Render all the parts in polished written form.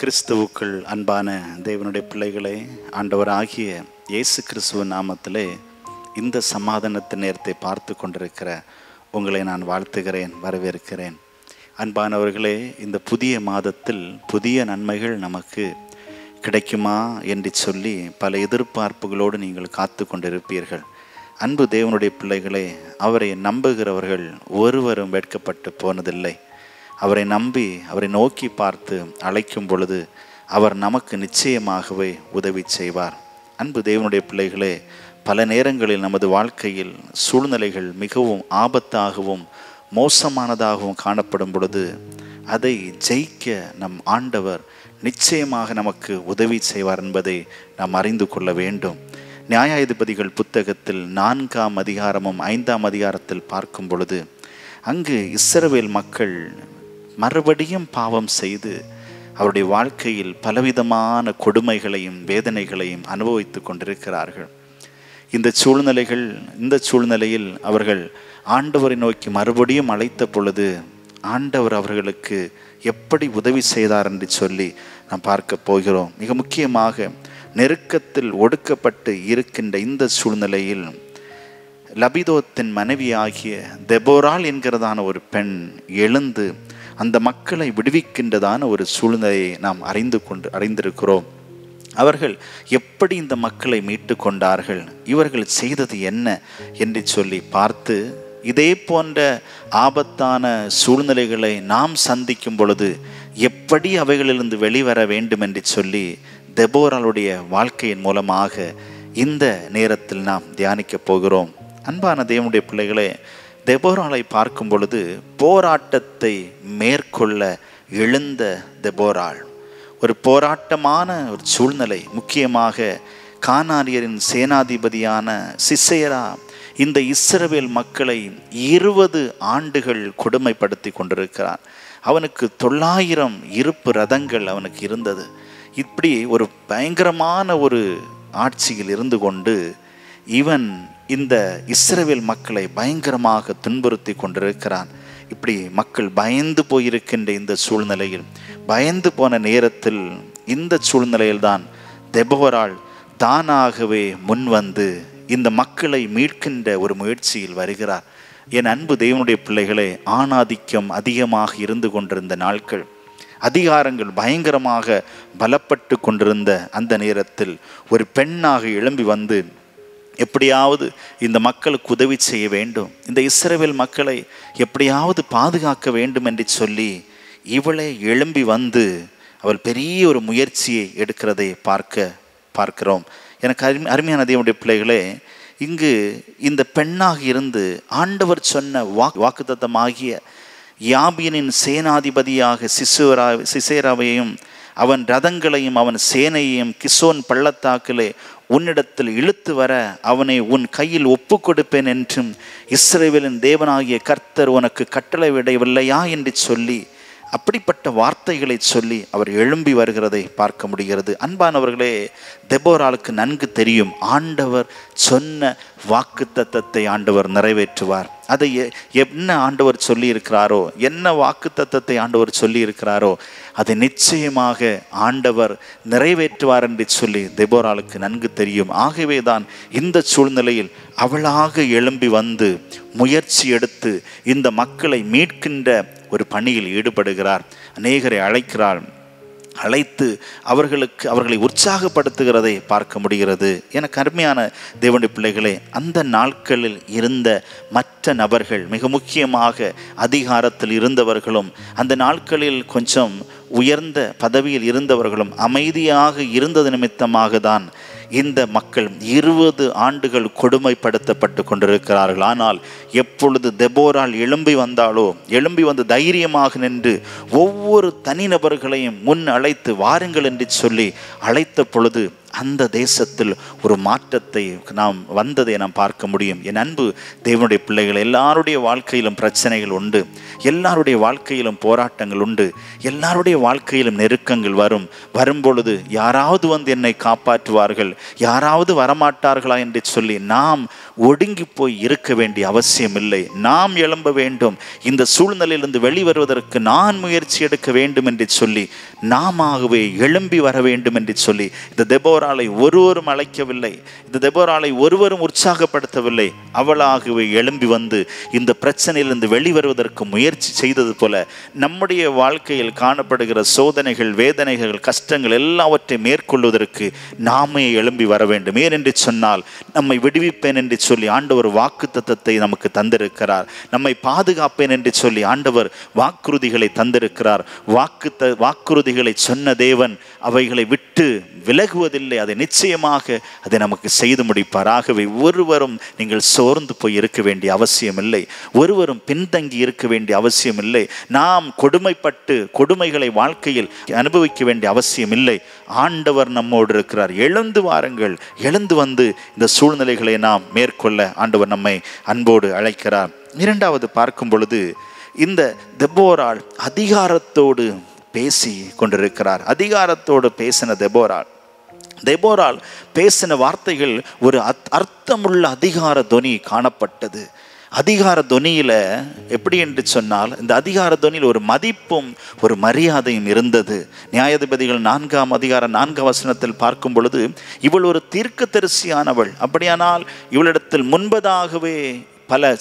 கிறிஸ்துவுக்குள் அன்பான தேவனுடைய பிள்ளைகளே, ஆண்டவராகிய இயேசு கிறிஸ்துவின் நாமத்திலே இந்த சமாதானத்தின் நேரத்தை பார்த்து கொண்டிருக்கிற உங்களை நான் வாழ்த்துகிறேன், வரவேற்கிறேன். அன்பானவர்களே, இந்த புதிய மாதத்தில் புதிய நன்மைகள் நமக்கு கிடைக்குமா என்று சொல்லி பல எதிர்பார்ப்புகளோடு நீங்கள் காத்து கொண்டிருப்பீர்கள். அன்பு தேவனுடைய பிள்ளைகளே, அவரை நம்புகிறவர்கள் ஒருவரும் வெட்கப்பட்டு போனதில்லை. அவரை நம்பி அவரை நோக்கி பார்த்து அழைக்கும் பொழுது அவர் நமக்கு நிச்சயமாகவே உதவி செய்வார். அன்பு தேவனுடைய பிள்ளைகளே, பல நேரங்களில் நமது வாழ்க்கையில் சூழ்நிலைகள் மிகவும் ஆபத்தாகவும் மோசமானதாகவும் காணப்படும் பொழுது அதை ஜெயிக்க நம் ஆண்டவர் நிச்சயமாக நமக்கு உதவி செய்வார் என்பதை நாம் அறிந்து கொள்ள வேண்டும். நியாயாதிபதிகள் புத்தகத்தில் 4ஆம் அதிகாரமும் 5ஆம் அதிகாரத்தில் பார்க்கும் பொழுது அங்கு இஸ்ரவேல் மக்கள் மறுபடியும் பாவம் செய்து அவருடைய வாழ்க்கையில் பலவிதமான கொடுமைகளையும் வேதனைகளையும் அனுபவித்து கொண்டிருக்கிறார்கள். இந்த சூழ்நிலையில் அவர்கள் ஆண்டவரை நோக்கி மறுபடியும் அழைத்த பொழுது ஆண்டவர் அவர்களுக்கு எப்படி உதவி செய்தார் என்று சொல்லி நாம் பார்க்க போகிறோம். மிக முக்கியமாக நெருக்கத்தில் ஒடுக்கப்பட்டு இருக்கின்ற இந்த சூழ்நிலையில் லபிதோத்தின் மனைவியாகிய தெபோராள் என்கிறதான ஒரு பெண் எழுந்து அந்த மக்களை விடுவிக்கின்றதான ஒரு சூழ்நிலையை நாம் அறிந்திருக்கிறோம். அவர்கள் எப்படி இந்த மக்களை மீட்டு கொண்டார்கள், இவர்கள் செய்தது என்ன என்று சொல்லி பார்த்து, இதே போன்ற ஆபத்தான சூழ்நிலைகளை நாம் சந்திக்கும் பொழுது எப்படி அவைகளிலிருந்து வெளிவர வேண்டும் என்று சொல்லி தெபோராளுடைய வாழ்க்கையின் மூலமாக இந்த நேரத்தில் நாம் தியானிக்க போகிறோம். அன்பான தேவனுடைய பிள்ளைகளே, தெபோராளை பார்க்கும் பொழுது போராட்டத்தை மேற்கொள்ள எழுந்த தெபோராள், ஒரு போராட்டமான ஒரு சூழ்நிலை. முக்கியமாக கானானியரின் சேனாதிபதியான சிசேரா இந்த இஸ்ரவேல் மக்களை 20 ஆண்டுகள் கொடுமைப்படுத்தி கொண்டிருக்கிறார். அவனுக்கு 900 இருப்பு ரதங்கள் அவனுக்கு இருந்தது. இப்படி ஒரு பயங்கரமான ஒரு ஆட்சியில் இருந்து கொண்டு இவன் இந்த இஸ்ரவேல் மக்களை பயங்கரமாக துன்புறுத்தி கொண்டிருக்கிறான். இப்படி மக்கள் பயந்து போயிருக்கின்ற இந்த சூழ்நிலையில், பயந்து போன நேரத்தில் இந்த சூழ்நிலையில்தான் தெபோராள் தானாகவே முன்வந்து இந்த மக்களை மீட்கின்ற ஒரு முயற்சியில் வருகிறார். என் அன்பு தேவனுடைய பிள்ளைகளே, ஆணாதிக்கம் அதிகமாக இருந்து கொண்டிருந்த நாட்கள், அதிகாரங்கள் பயங்கரமாக பலப்பட்டு கொண்டிருந்த அந்த நேரத்தில் ஒரு பெண்ணாக எழும்பி வந்து எப்படியாவது இந்த மக்களுக்கு உதவி செய்ய வேண்டும், இந்த இஸ்ரவேல் மக்களை எப்படியாவது பாதுகாக்க வேண்டும் என்று சொல்லி இவளை எழும்பி வந்து அவள் பெரிய ஒரு முயற்சியை எடுக்கிறதை பார்க்கிறோம். எனக்கு அருமையான தேவனுடைய பிள்ளைகளே, இங்கு இந்த பெண்ணாக இருந்து ஆண்டவர் சொன்ன வாக்குத்தத்தமாகிய யாபீனின் சேனாதிபதியாக சிசேராவையும் அவன் ரதங்களையும் அவன் சேனையையும் கிசோன் பள்ளத்தாக்கிலே உன்னிடத்தில் இழுத்து வர அவனை உன் கையில் ஒப்பு கொடுப்பேன் என்றும் இஸ்ரவேலின் தேவனாகிய கர்த்தர் உனக்கு கட்டளையிடவில்லையா என்று சொல்லி அப்படிப்பட்ட வார்த்தைகளை சொல்லி அவர் எழும்பி வருகிறதை பார்க்க முடிகிறது. அன்பானவர்களே, தெபோராளுக்கு நன்கு தெரியும் ஆண்டவர் சொன்ன வாக்குத்தத்தத்தை ஆண்டவர் நிறைவேற்றுவார். அதை என்ன ஆண்டவர் சொல்லி இருக்கிறாரோ, என்ன வாக்குத்தத்தத்தை ஆண்டவர் சொல்லி இருக்கிறாரோ அதை நிச்சயமாக ஆண்டவர் நிறைவேற்றுவார் என்று சொல்லி தெபோராளுக்கு நன்கு தெரியும். ஆகவே தான் இந்த சூழ்நிலையில் அவளாக எழும்பி வந்து முயற்சி எடுத்து இந்த மக்களை மீட்கின்ற ஒரு பணியில் ஈடுபடுகிறார். அநேகரை அழைத்து அவர்களை உற்சாகப்படுத்துகிறதை பார்க்க முடிகிறது. எனக்கு அருமையான தேவனுடைய பிள்ளைகளே, அந்த நாட்களில் இருந்த மற்ற நபர்கள், மிக முக்கியமாக அதிகாரத்தில் இருந்தவர்களும் அந்த நாட்களில் கொஞ்சம் உயர்ந்த பதவியில் இருந்தவர்களும் அமைதியாக இருந்தது நிமித்தமாக தான் இந்த மக்கள் 20 ஆண்டுகள் கொடுமைப்படுத்தப்பட்டு கொண்டிருக்கிறார்கள். ஆனால் எப்பொழுது தெபோராள் எழும்பி வந்து தைரியமாக நின்று ஒவ்வொரு தனிநபர்களையும் முன் அழைத்து வாருங்கள் என்று சொல்லி அழைத்த பொழுது அந்த தேசத்தில் ஒரு மாற்றத்தை நாம் வந்ததை நாம் பார்க்க முடியும். என் அன்பு தேவனுடைய பிள்ளைகள், எல்லாருடைய வாழ்க்கையிலும் பிரச்சனைகள் உண்டு, எல்லாருடைய வாழ்க்கையிலும் போராட்டங்கள் உண்டு, எல்லாருடைய வாழ்க்கையிலும் நெருக்கங்கள் வரும் பொழுது யாராவது வந்து என்னை காப்பாற்றுவார்கள், யாராவது வரமாட்டார்களா என்று சொல்லி நாம் ஒடுங்கி போய் இருக்க வேண்டிய அவசியம் இல்லை. நாம் எழும்ப வேண்டும். இந்த சூழ்நிலையிலிருந்து வெளிவருவதற்கு நான் முயற்சி எடுக்க வேண்டும் என்று சொல்லி நாமவே எழும்பி வர வேண்டும் என்று சொல்லி இந்த தெபோராளை ஒருவரும் அழைக்கவில்லை, இந்த தெபோராளை ஒருவரும் உற்சாகப்படுத்தவில்லை. அவளாகவே எழும்பி வந்து இந்த பிரச்சனையிலிருந்து வெளிவருவதற்கு முயற்சி செய்தது போல நம்முடைய வாழ்க்கையில் காணப்படுகிற சோதனைகள், வேதனைகள், கஷ்டங்கள் எல்லாவற்றையும் மேற்கொள்வதற்கு நாமே எழும்பி வர வேண்டும். ஏனென்று சொன்னால் நம்மை விடுவிப்பேன் என்று சொல்லி ஆண்டவர் வாக்குத்தத்தத்தை நமக்கு தந்திருக்கிறார். நம்மை பாதுகாப்பேன் என்று சொல்லி ஆண்டவர் வாக்குறுதிகளை தந்திருக்கிறார். வாக்குறுதிகளை சொன்ன தேவன் அவைகளை விட்டு விலகுவதில்லை. அதை நிச்சயமாக அதை நமக்கு செய்து முடிப்பார். ஆகவே ஒருவரும் நீங்கள் சோர்ந்து போய் இருக்க வேண்டிய அவசியம் இல்லை, ஒருவரும் பின்தங்கி இருக்க வேண்டிய அவசியம் இல்லை. நாம் கொடுமைப்பட்டு கொடுமைகளை வாழ்க்கையில் அனுபவிக்க வேண்டிய அவசியம் இல்லை. ஆண்டவர் நம்மோடு இருக்கிறார். எழுந்து வாருங்கள், எழுந்து வந்து இந்த சூழ்நிலைகளை நாம் மேற்கொள்ள ஆண்டவர் நம்மை அன்போடு அழைக்கிறார். இரண்டாவது பார்க்கும் பொழுது இந்த தெபோராள் அதிகாரத்தோடு பேசி கொண்டிருக்கிறார். அதிகாரத்தோடு பேசின தெபோராள் பேசின வார்த்தைகள் ஒரு அர்த்தமுள்ள அதிகார தொனி காணப்பட்டது. அதிகார தொனியில் எப்படி என்று சொன்னால், இந்த அதிகார தொனியில் ஒரு மதிப்பும் ஒரு மரியாதையும் இருந்தது. நியாயாதிபதிகள் 4ஆம் அதிகாரம் 4ஆம் வசனத்தில் பார்க்கும் பொழுது, இவள் ஒரு தீர்க்கதரிசியானவள், அப்படியானால் இவளிடத்தில் முன்பதாகவே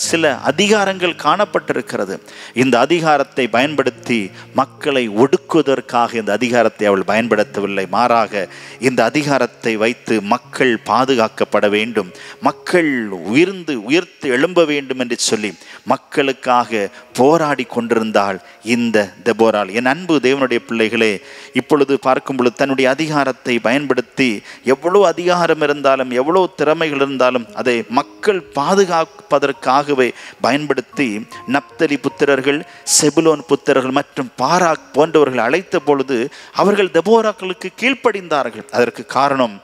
சில அதிகாரங்கள் காணப்பட்டிருக்கிறது. இந்த அதிகாரத்தை பயன்படுத்தி மக்களை ஒடுக்குவதற்காக இந்த அதிகாரத்தை அவள் பயன்படுத்தவில்லை. மாறாக இந்த அதிகாரத்தை வைத்து மக்கள் பாதுகாக்கப்பட வேண்டும், மக்கள் உயர்த்து எழும்ப வேண்டும் என்று சொல்லி மக்களுக்காக போராடி கொண்டிருந்தாள் இந்த தெபோராள். என் அன்பு தேவனுடைய பிள்ளைகளே, இப்பொழுது பார்க்கும் பொழுது தன்னுடைய அதிகாரத்தை பயன்படுத்தி எவ்வளோ அதிகாரம் இருந்தாலும், எவ்வளோ திறமைகள் இருந்தாலும் அதை மக்கள் பாதுகாப்பதற்காகவே பயன்படுத்தி நப்தலி புத்திரர்கள், செபுலோன் புத்திரர்கள் மற்றும் பாராக் போன்றவர்கள் அழைத்த பொழுது அவர்கள் தெபோராக்களுக்கு கீழ்ப்படிந்தார்கள். அதற்கு காரணம்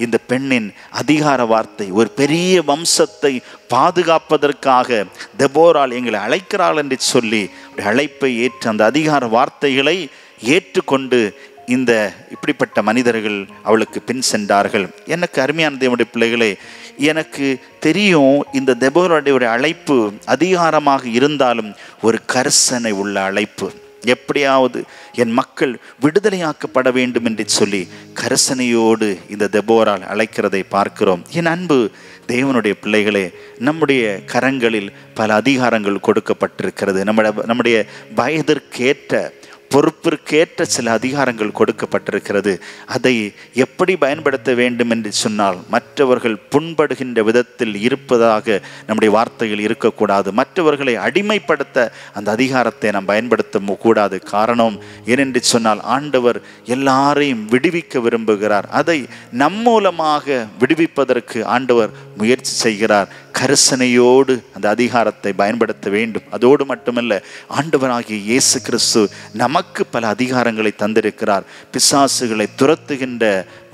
இந்த பெண்ணின் அதிகார வார்த்தை. ஒரு பெரிய வம்சத்தை பாதுகாப்பதற்காக தெபோராள் எங்களை அழைக்கிறாள் என்று சொல்லி அழைப்பை ஏற்று அந்த அதிகார வார்த்தைகளை ஏற்றுக்கொண்டு இந்த இப்படிப்பட்ட மனிதர்கள் அவளுக்கு பின் சென்றார்கள். எனக்கு அருமையான தேவனுடைய பிள்ளைகளே, எனக்கு தெரியும் இந்த தெபோராளுடைய அழைப்பு அதிகாரமாக இருந்தாலும் ஒரு கரிசனை உள்ள அழைப்பு. எப்படியாவது என் மக்கள் விடுதலையாக்கப்பட வேண்டும் என்று சொல்லி கரிசனையோடு இந்த தெபோராள் அழைக்கிறதை பார்க்கிறோம். என் அன்பு தேவனுடைய பிள்ளைகளே, நம்முடைய கரங்களில் பல அதிகாரங்கள் கொடுக்கப்பட்டிருக்கிறது. நம்முடைய வயதிற்கேற்ற பொறுப்பிற்கேற்ற சில அதிகாரங்கள் கொடுக்கப்பட்டிருக்கிறது. அதை எப்படி பயன்படுத்த வேண்டும் என்று சொன்னால், மற்றவர்கள் புண்படுகின்ற விதத்தில் இருப்பதாக நம்முடைய வார்த்தைகள் இருக்கக்கூடாது. மற்றவர்களை அடிமைப்படுத்த அந்த அதிகாரத்தை நாம் பயன்படுத்த கூடாது. காரணம் ஏனென்று சொன்னால், ஆண்டவர் எல்லாரையும் விடுவிக்க விரும்புகிறார். அதை நம் மூலமாக விடுவிப்பதற்கு ஆண்டவர் முயற்சி செய்கிறார். கரிசனையோடு அந்த அதிகாரத்தை பயன்படுத்த வேண்டும். அதோடு மட்டுமல்ல, ஆண்டவராகிய இயேசு கிறிஸ்து நமக்கு பல அதிகாரங்களை தந்திருக்கிறார். பிசாசுகளை துரத்துகின்ற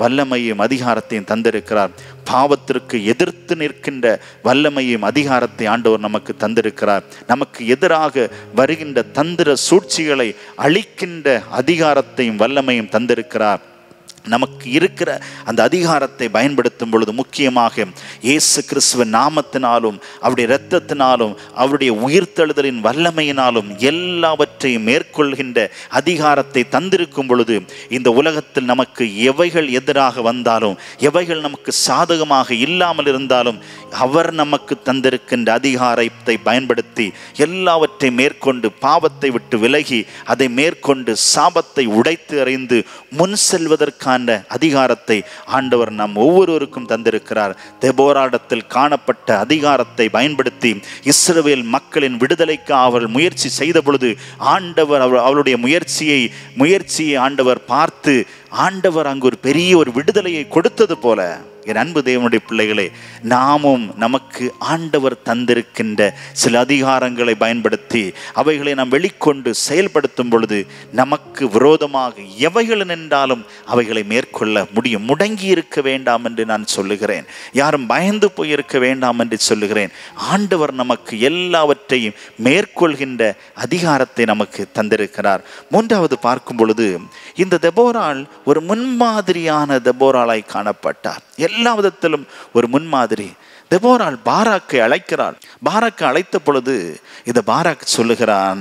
வல்லமையும் அதிகாரத்தையும் தந்திருக்கிறார். பாவத்திற்கு எதிர்த்து நிற்கின்ற வல்லமையும் அதிகாரத்தை ஆண்டவர் நமக்கு தந்திருக்கிறார். நமக்கு எதிராக வருகின்ற தந்திர சூழ்ச்சிகளை அழிக்கின்ற அதிகாரத்தையும் வல்லமையும் தந்திருக்கிறார். நமக்கு இருக்கிற அந்த அதிகாரத்தை பயன்படுத்தும் பொழுது முக்கியமாக இயேசு கிறிஸ்துவின் நாமத்தினாலும் அவருடைய இரத்தத்தினாலும் அவருடைய உயிர்த்தெழுதலின் வல்லமையினாலும் எல்லாவற்றையும் மேற்கொள்கின்ற அதிகாரத்தை தந்திருக்கும் பொழுது இந்த உலகத்தில் நமக்கு எவைகள் எதிராக வந்தாலும், எவைகள் நமக்கு சாதகமாக இல்லாமல் இருந்தாலும், அவர் நமக்கு தந்திருக்கின்ற அதிகாரத்தை பயன்படுத்தி எல்லாவற்றையும் மேற்கொண்டு பாவத்தை விட்டு விலகி அதை மேற்கொண்டு சாபத்தை உடைத்து அறிந்து முன் செல்வதற்கான அதிகாரத்தை ஆண்டவர் நம் ஒவ்வொருவருக்கும் தந்திருக்கிறார். தெபோராடத்தில் காணப்பட்ட அதிகாரத்தை பயன்படுத்தி இஸ்ரவேல் மக்களின் விடுதலைக்கு அவர்கள் முயற்சி செய்த பொழுது ஆண்டவர் அவளுடைய முயற்சியை ஆண்டவர் பார்த்து ஆண்டவர் அங்கு ஒரு பெரிய ஒரு விடுதலையை கொடுத்தது போல என் அன்பு தேவனுடைய பிள்ளைகளே, நாமும் நமக்கு ஆண்டவர் தந்திருக்கின்ற சில அதிகாரங்களை பயன்படுத்தி அவைகளை நாம் வெளிக்கொண்டு செயல்படுத்தும் பொழுது நமக்கு விரோதமாக எவைகள் நின்றாலும் அவைகளை மேற்கொள்ள முடியும். முடங்கி இருக்க வேண்டாம் என்று நான் சொல்லுகிறேன். யாரும் பயந்து போயிருக்க வேண்டாம் என்று சொல்லுகிறேன். ஆண்டவர் நமக்கு எல்லாவற்றையும் மேற்கொள்கின்ற அதிகாரத்தை நமக்கு தந்திருக்கிறார். மூன்றாவது பார்க்கும் பொழுது, இந்த தெபோராள் ஒரு முன்மாதிரியான தெபோராளாய் காணப்பட்டார். எல்லா விதத்திலும் ஒரு முன்மாதிரி. தெபோராள் பாராக்கை அழைக்கிறாள். பாராக்கை அழைத்த பொழுது இந்த பாராக் சொல்லுகிறான்,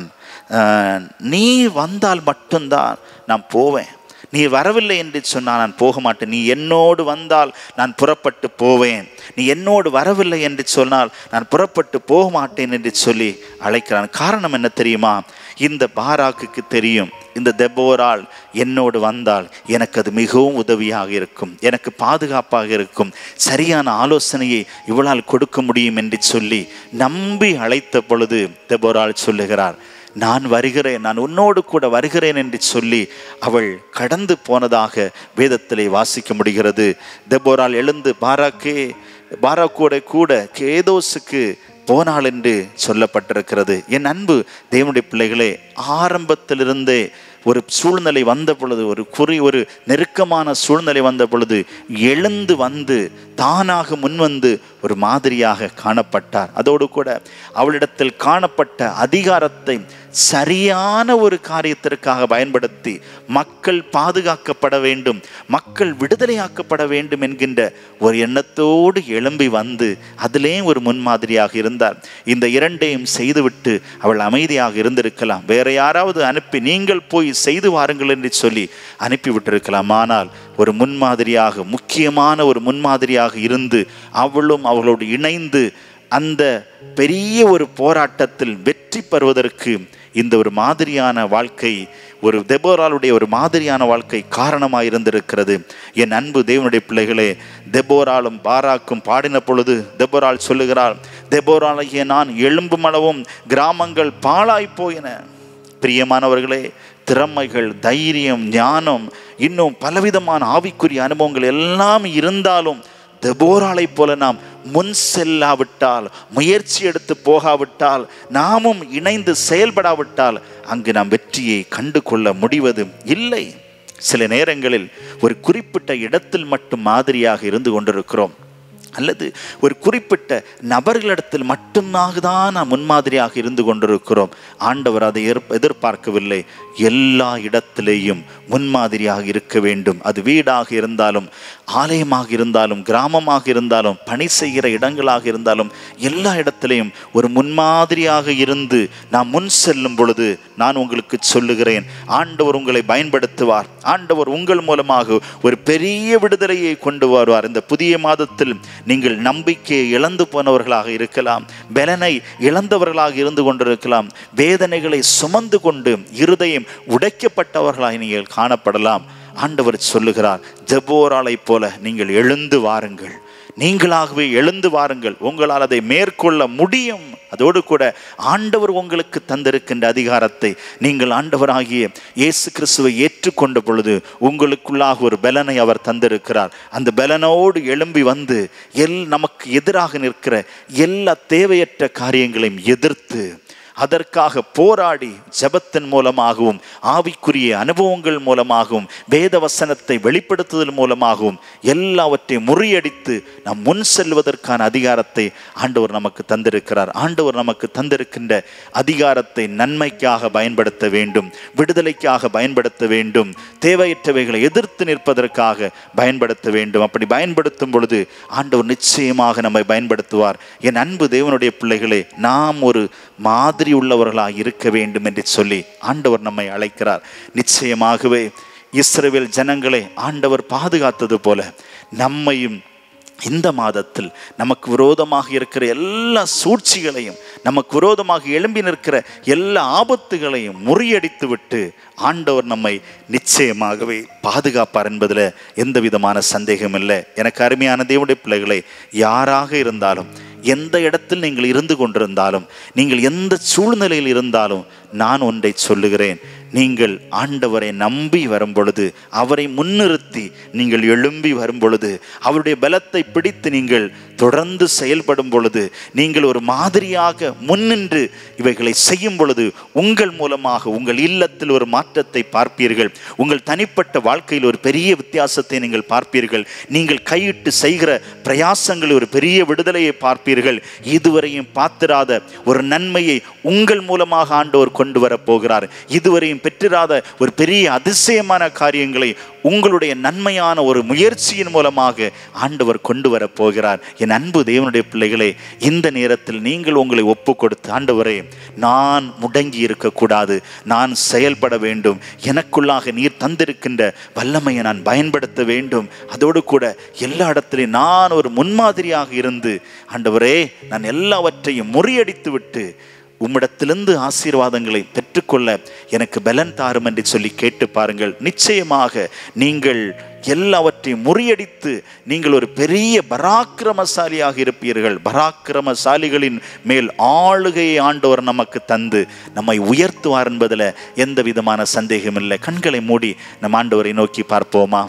நீ வந்தால் மட்டும்தான் நான் போவேன், நீ வரவில்லை என்று சொன்னால் நான் போக மாட்டேன். நீ என்னோடு வந்தால் நான் புறப்பட்டு போவேன், நீ என்னோடு வரவில்லை என்று சொன்னால் நான் புறப்பட்டு போக மாட்டேன் என்று சொல்லி அழைக்கிறான். காரணம் என்ன தெரியுமா? இந்த பாராக்குக்கு தெரியும், இந்த தெபோராள் என்னோடு வந்தால் எனக்கு அது மிகவும் உதவியாக இருக்கும், எனக்கு பாதுகாப்பாக இருக்கும், சரியான ஆலோசனையை இவளால் கொடுக்க முடியும் என்று சொல்லி நம்பி அழைத்த பொழுது தெபோராள் சொல்லுகிறார், நான் வருகிறேன், நான் உன்னோடு கூட வருகிறேன் என்று சொல்லி அவள் கடந்து போனதாக வேதத்திலே வாசிக்க முடிகிறது. தெபோராள் எழுந்து பாராக்கோட கூட கேதோசுக்கு போனாள் என்று சொல்லப்பட்டிருக்கிறது. என் அன்பு தேவனுடைய பிள்ளைகளே, ஆரம்பத்திலிருந்தே ஒரு சூழ்நிலை வந்த பொழுது, ஒரு நெருக்கமான சூழ்நிலை வந்த பொழுது எழுந்து வந்து தானாக முன்வந்து ஒரு மாதிரியாக காணப்பட்டார். அதோடு கூட அவளிடத்தில் காணப்பட்ட அதிகாரத்தை சரியான ஒரு காரியத்திற்காக பயன்படுத்தி மக்கள் பாதுகாக்கப்பட வேண்டும், மக்கள் விடுதலையாக்கப்பட வேண்டும் என்கின்ற ஒரு எண்ணத்தோடு எழும்பி வந்து அதிலே ஒரு முன்மாதிரியாக இருந்தார். இந்த இரண்டையும் செய்துவிட்டு அவள் அமைதியாக இருந்திருக்கலாம். வேற யாராவது அனுப்பி நீங்கள் போய் செய்து வாருங்கள் என்று சொல்லி அனுப்பிவிட்டிருக்கலாம். ஆனால் ஒரு முன்மாதிரியாக, முக்கியமான ஒரு முன்மாதிரியாக இருந்து அவளும் அவளோடு இணைந்து அந்த பெரிய ஒரு போராட்டத்தில் வெற்றி பெறுவதற்கு இந்த ஒரு மாதிரியான வாழ்க்கை, ஒரு தெபோராளுடைய ஒரு மாதிரியான வாழ்க்கை காரணமாக இருந்திருக்கிறது. என் அன்பு தேவனுடைய பிள்ளைகளே, தெபோராலும் பாராக்கும் பாடின பொழுது தெபோராள் சொல்லுகிறாள், தெபோராளாகிய நான் எழும்பும் அளவும் கிராமங்கள் பாழாய் போயின. பிரியமானவர்களே, திறமைகள், தைரியம், ஞானம், இன்னும் பலவிதமான ஆவிக்குரிய அனுபவங்கள் எல்லாம் இருந்தாலும் தெபோராளை போல நாம் முன் செல்லாவிட்டால், முயற்சி எடுத்து போகாவிட்டால், நாமும் இணைந்து செயல்படாவிட்டால் அங்கு நாம் வெற்றியை கண்டு கொள்ள முடிவது இல்லை. சில நேரங்களில் ஒரு குறிப்பிட்ட இடத்தில் மட்டும் மாதிரியாக இருந்து கொண்டிருக்கிறோம், அல்லது ஒரு குறிப்பிட்ட நபர்களிடத்தில் மட்டுமாக தான் நாம் முன்மாதிரியாக இருந்து கொண்டிருக்கிறோம். ஆண்டவர் அதை எதிர்பார்க்கவில்லை. எல்லா இடத்திலேயும் முன்மாதிரியாக இருக்க வேண்டும். அது வீடாக இருந்தாலும், ஆலயமாக இருந்தாலும், கிராமமாக இருந்தாலும், பணி செய்கிற இடங்களாக இருந்தாலும், எல்லா இடத்திலையும் ஒரு முன்மாதிரியாக இருந்து நாம் முன் செல்லும் பொழுது நான் உங்களுக்கு சொல்லுகிறேன், ஆண்டவர் உங்களை பயன்படுத்துவார். ஆண்டவர் உங்கள் மூலமாக ஒரு பெரிய விடுதலையை கொண்டு வருவார். இந்த புதிய மாதத்தில் நீங்கள் நம்பிக்கையை இழந்து போனவர்களாக இருக்கலாம், பலனை இழந்தவர்களாக இருந்து கொண்டிருக்கலாம், வேதனைகளை சுமந்து கொண்டு இருதயம் உடைக்கப்பட்டவர்களாக நீங்கள் காணப்படலாம். ஆண்டவர் சொல்லுகிறார், தெபோராளை போல நீங்கள் எழுந்து வாருங்கள், நீங்களாகவே எழுந்து வாருங்கள், உங்களால் அதை மேற்கொள்ள முடியும். அதோடு கூட ஆண்டவர் உங்களுக்கு தந்திருக்கின்ற அதிகாரத்தை நீங்கள் ஆண்டவராகிய இயேசு கிறிஸ்துவை ஏற்றுக்கொண்ட பொழுது உங்களுக்குள்ளாக ஒரு பலனை அவர் தந்திருக்கிறார். அந்த பலனோடு எழும்பி வந்து நமக்கு எதிராக நிற்கிற எல்லா தேவையற்ற காரியங்களையும் எதிர்த்து அதற்காக போராடி ஜெபத்தின் மூலமாகவும், ஆவிக்குரிய அனுபவங்கள் மூலமாகவும், வேத வசனத்தை வெளிப்படுத்துதல் மூலமாகவும் எல்லாவற்றையும் முறியடித்து நாம் முன் செல்வதற்கான அதிகாரத்தை ஆண்டவர் நமக்கு தந்திருக்கிறார். ஆண்டவர் நமக்கு தந்திருக்கின்ற அதிகாரத்தை நன்மைக்காக பயன்படுத்த வேண்டும், விடுதலைக்காக பயன்படுத்த வேண்டும், தேவையற்றவைகளை எதிர்த்து நிற்பதற்காக பயன்படுத்த வேண்டும். அப்படி பயன்படுத்தும் பொழுது ஆண்டவர் நிச்சயமாக நம்மை பயன்படுத்துவார். என் அன்பு தேவனுடைய பிள்ளைகளே, நாம் ஒரு மாதிரி உள்ளவர்களாக இருக்க வேண்டும் என்று சொல்லி ஆண்டவர் நம்மை அழைக்கிறார். நிச்சயமாகவே இஸ்ரவேல் ஜனங்களை ஆண்டவர் பாதுகாத்தது போல நம்மையும் இந்த மாதத்தில் நமக்கு விரோதமாக இருக்கிற எல்லா சூழ்ச்சிகளையும், நமக்கு விரோதமாக எழும்பி நிற்கிற எல்லா ஆபத்துகளையும் முறியடித்து விட்டு ஆண்டவர் நம்மை நிச்சயமாகவே பாதுகாப்பார் என்பதில் எந்த விதமான சந்தேகம் இல்லை. எனக்கு அருமையான தேவனுடைய பிள்ளைகளை, யாராக இருந்தாலும், எந்த இடத்தில் நீங்கள் இருந்து கொண்டிருந்தாலும், நீங்கள் எந்த சூழ்நிலையில் இருந்தாலும், நான் ஒன்றை சொல்லுகிறேன், நீங்கள் ஆண்டவரை நம்பி வரும் பொழுது, அவரை முன்னிறுத்தி நீங்கள் எழும்பி வரும் பொழுது, அவருடைய பலத்தை பிடித்து நீங்கள் தொடர்ந்து செயல்படும் பொழுது, நீங்கள் ஒரு மாதிரியாக முன்னின்று இவைகளை செய்யும் பொழுது, உங்கள் மூலமாக உங்கள் இல்லத்தில் ஒரு மாற்றத்தை பார்ப்பீர்கள். உங்கள் தனிப்பட்ட வாழ்க்கையில் ஒரு பெரிய வித்தியாசத்தை நீங்கள் பார்ப்பீர்கள். நீங்கள் கையிட்டு செய்கிற பிரயாசங்களில் ஒரு பெரிய விடுதலையை பார்ப்பீர்கள். இதுவரையும் பார்த்திராத ஒரு நன்மையை உங்கள் மூலமாக ஆண்டவர் கொண்டு வர போகிறார். இதுவரையும் பெற்றிராத ஒரு பெரிய அதிசயமான காரியங்களை உங்களுடைய நன்மையான ஒரு முயற்சியின் மூலமாக ஆண்டவர் கொண்டு வர போகிறார். என் அன்பு தேவனுடைய பிள்ளைகளே, இந்த நேரத்தில் நீங்கள் உங்களை ஒப்பு கொடுத்து, ஆண்டவரே, நான் முடங்கி இருக்கக்கூடாது, நான் செயல்பட வேண்டும், எனக்குள்ளாக நீர் தந்திருக்கின்ற வல்லமையை நான் பயன்படுத்த வேண்டும், அதோடு கூட எல்லா இடத்திலையும் நான் ஒரு முன்மாதிரியாக இருந்து, ஆண்டவரே, நான் எல்லாவற்றையும் முறியடித்து விட்டு உம்மிடத்திலிருந்து ஆசீர்வாதங்களை பெற்றுக்கொள்ள எனக்கு பலன் தாரும் என்று சொல்லி கேட்டு பாருங்கள். நிச்சயமாக நீங்கள் எல்லாவற்றையும் முறியடித்து நீங்கள் ஒரு பெரிய பராக்கிரமசாலியாக இருப்பீர்கள். பராக்கிரமசாலிகளின் மேல் ஆளுகையை ஆண்டவர் நமக்கு தந்து நம்மை உயர்த்துவார் என்பதில் எந்த விதமான சந்தேகம் இல்லை. கண்களை மூடி நம் ஆண்டவரை நோக்கி பார்ப்போமா?